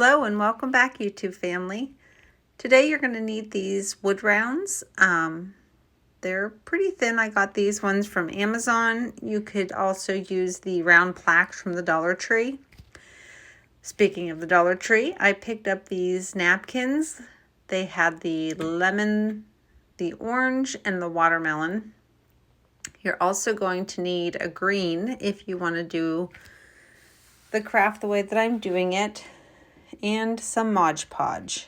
Hello and welcome back, YouTube family. Today you're going to need these wood rounds. They're pretty thin. I got these ones from Amazon. You could also use the round plaques from the Dollar Tree. Speaking of the Dollar Tree, I picked up these napkins. They had the lemon, the orange, and the watermelon. You're also going to need a green if you want to do the craft the way that I'm doing it, and some Mod Podge.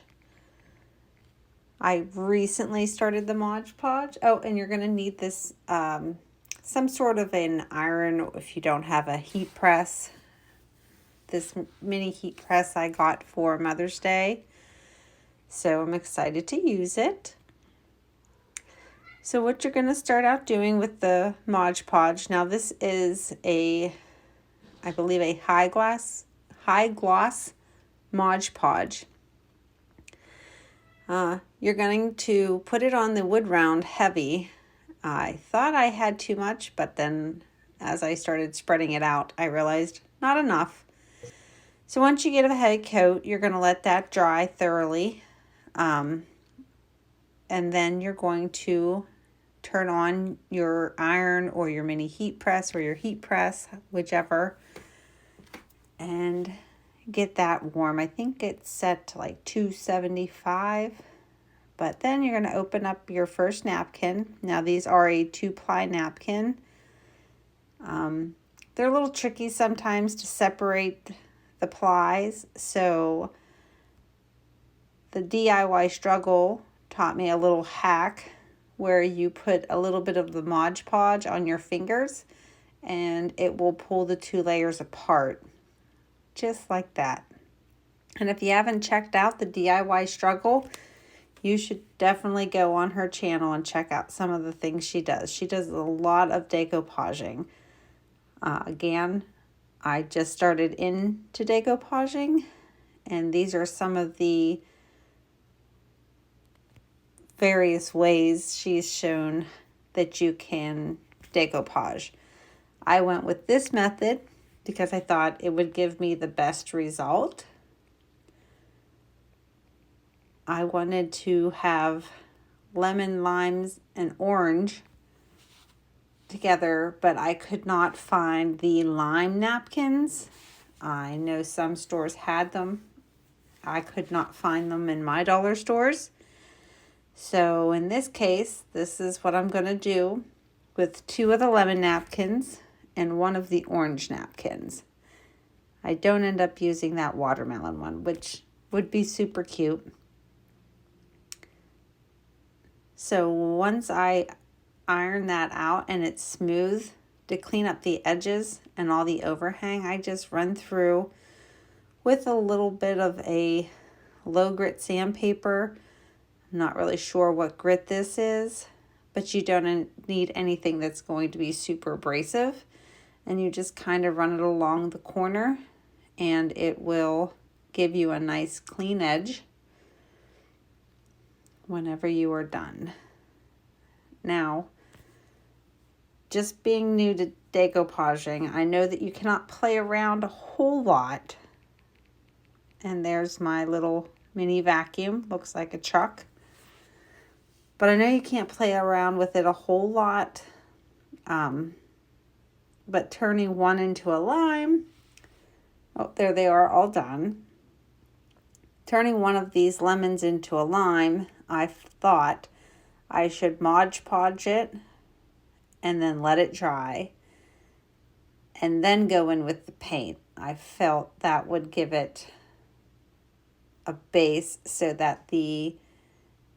I recently started the Mod Podge. Oh, and you're going to need this, some sort of an iron if you don't have a heat press. This mini heat press I got for Mother's Day, so I'm excited to use it. So what you're going to start out doing with the Mod Podge, now this is I believe a high gloss Mod Podge. You're going to put it on the wood round heavy. I thought I had too much, but then as I started spreading it out, I realized not enough. So once you get a heavy coat, you're going to let that dry thoroughly. And then you're going to turn on your iron or your mini heat press or your heat press, whichever, and get that warm. I think it's set to like 275. But then you're going to open up your first napkin. Now these are a 2-ply napkin. They're a little tricky sometimes to separate the plies. So the DIY struggle taught me a little hack where you put a little bit of the Mod Podge on your fingers and it will pull the 2 layers apart. Just like that. And if you haven't checked out the DIY struggle, you should definitely go on her channel and check out some of the things she does. She does a lot of decoupaging. Again, I just started into decoupaging, and these are some of the various ways she's shown that you can decoupage. I went with this method because I thought it would give me the best result. I wanted to have lemon, limes, and orange together, but I could not find the lime napkins. I know some stores had them. I could not find them in my dollar stores. So in this case, this is what I'm going to do with 2 of the lemon napkins and 1 of the orange napkins. I don't end up using that watermelon one, which would be super cute. So once I iron that out and it's smooth, to clean up the edges and all the overhang, I just run through with a little bit of a low grit sandpaper. I'm not really sure what grit this is, but you don't need anything that's going to be super abrasive. And you just kind of run it along the corner and it will give you a nice clean edge whenever you are done. Now, just being new to decoupaging, I know that you cannot play around a whole lot. And there's my little mini vacuum, looks like a truck. But I know you can't play around with it a whole lot. But turning 1 into a lime, oh, there they are all done. Turning 1 of these lemons into a lime, I thought I should Mod Podge it and then let it dry and then go in with the paint. I felt that would give it a base so that the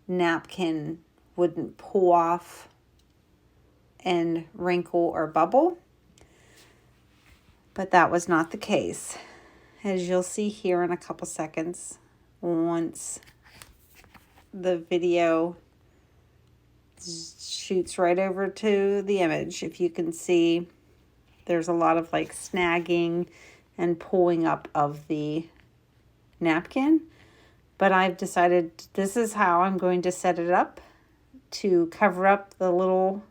napkin wouldn't pull off and wrinkle or bubble. But that was not the case. As you'll see here in a couple seconds, once the video shoots right over to the image, if you can see, there's a lot of like snagging and pulling up of the napkin. But I've decided this is how I'm going to set it up to cover up the little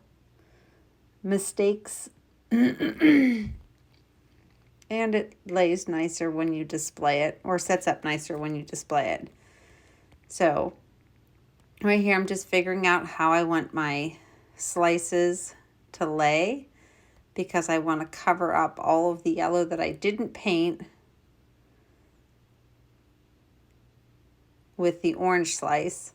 mistakes And it lays nicer when you display it, or sets up nicer when you display it. So right here, I'm just figuring out how I want my slices to lay, because I want to cover up all of the yellow that I didn't paint with the orange slice.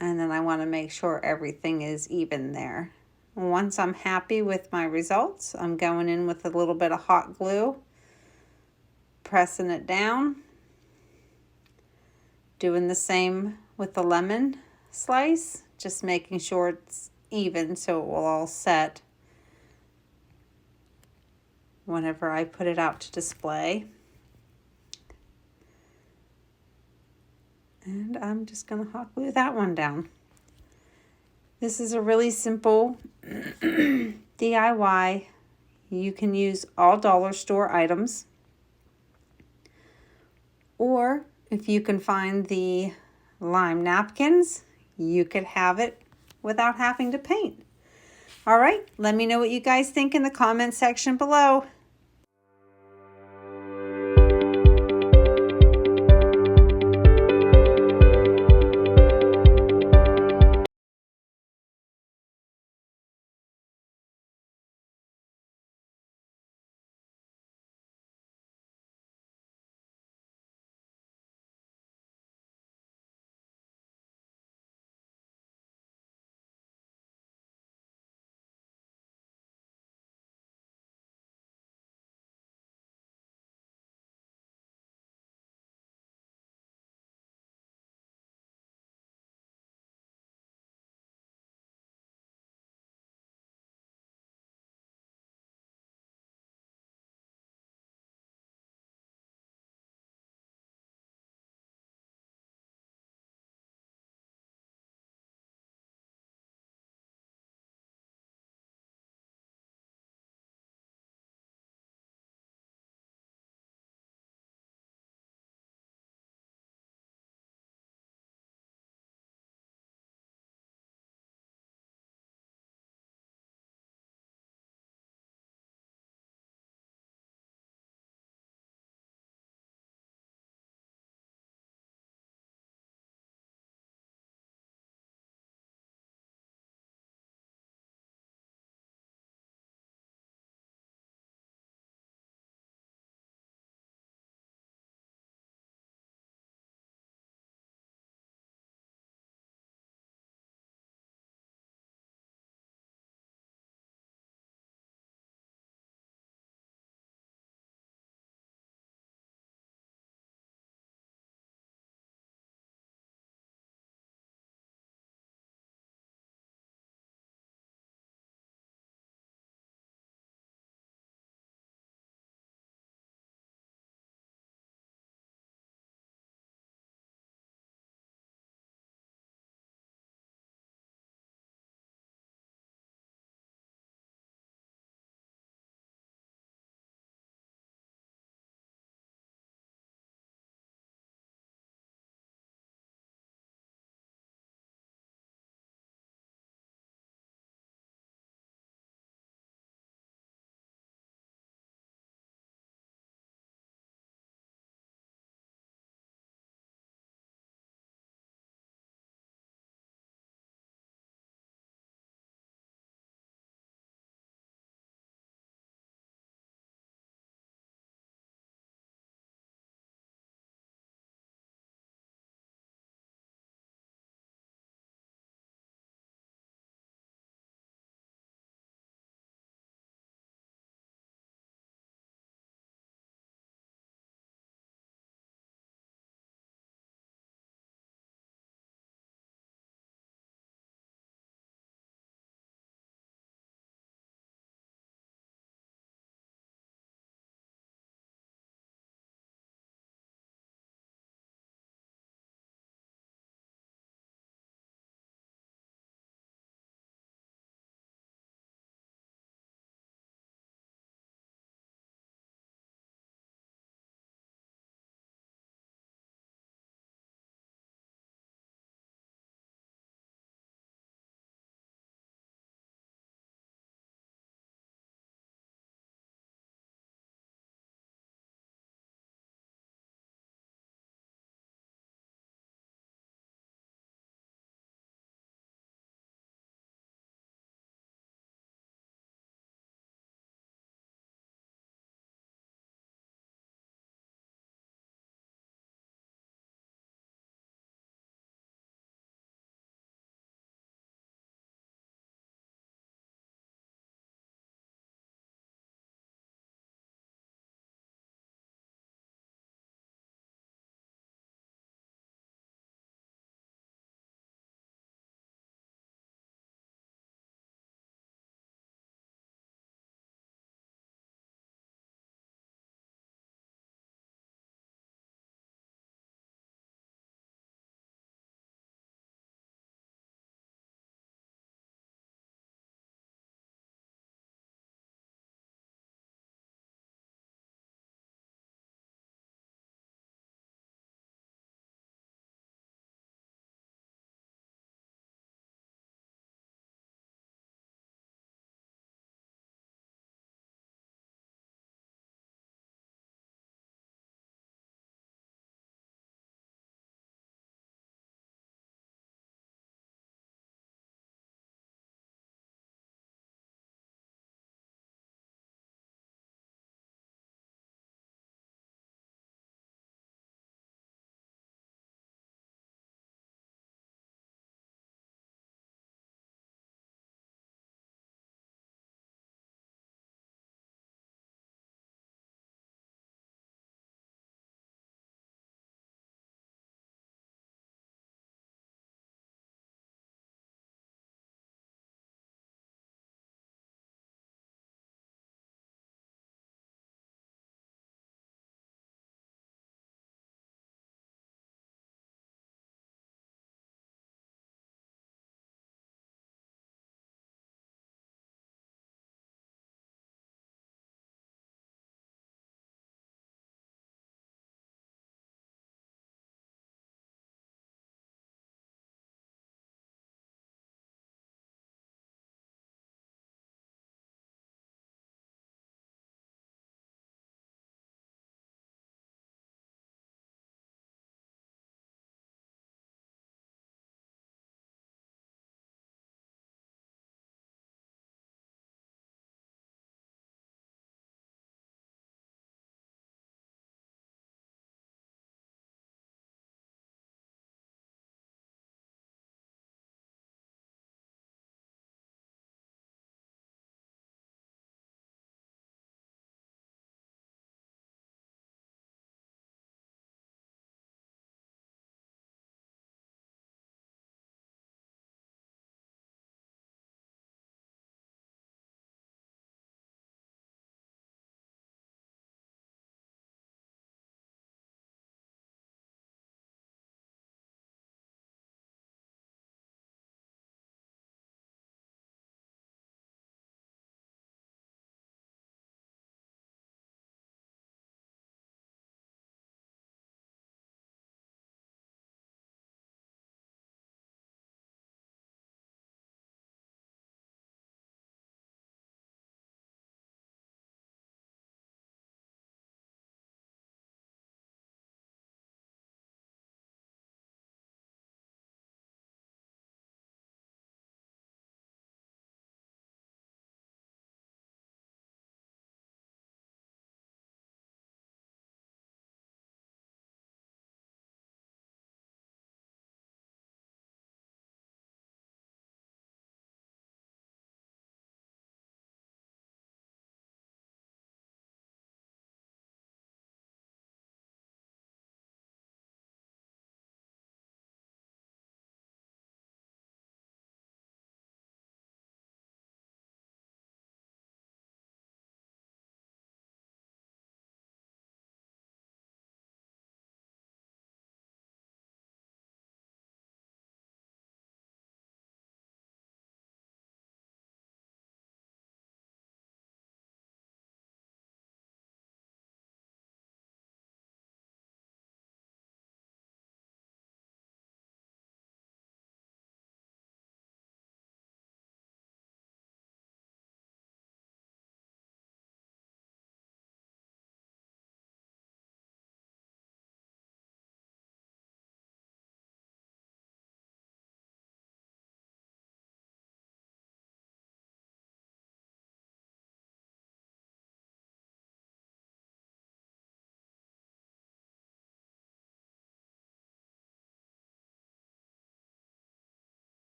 And then I want to make sure everything is even there. Once I'm happy with my results, I'm going in with a little bit of hot glue, pressing it down, doing the same with the lemon slice, just making sure it's even so it will all set whenever I put it out to display. And I'm just going to hot glue that one down. This is a really simple DIY. You can use all dollar store items, or if you can find the lime napkins, you could have it without having to paint. All right, let me know what you guys think in the comment section below.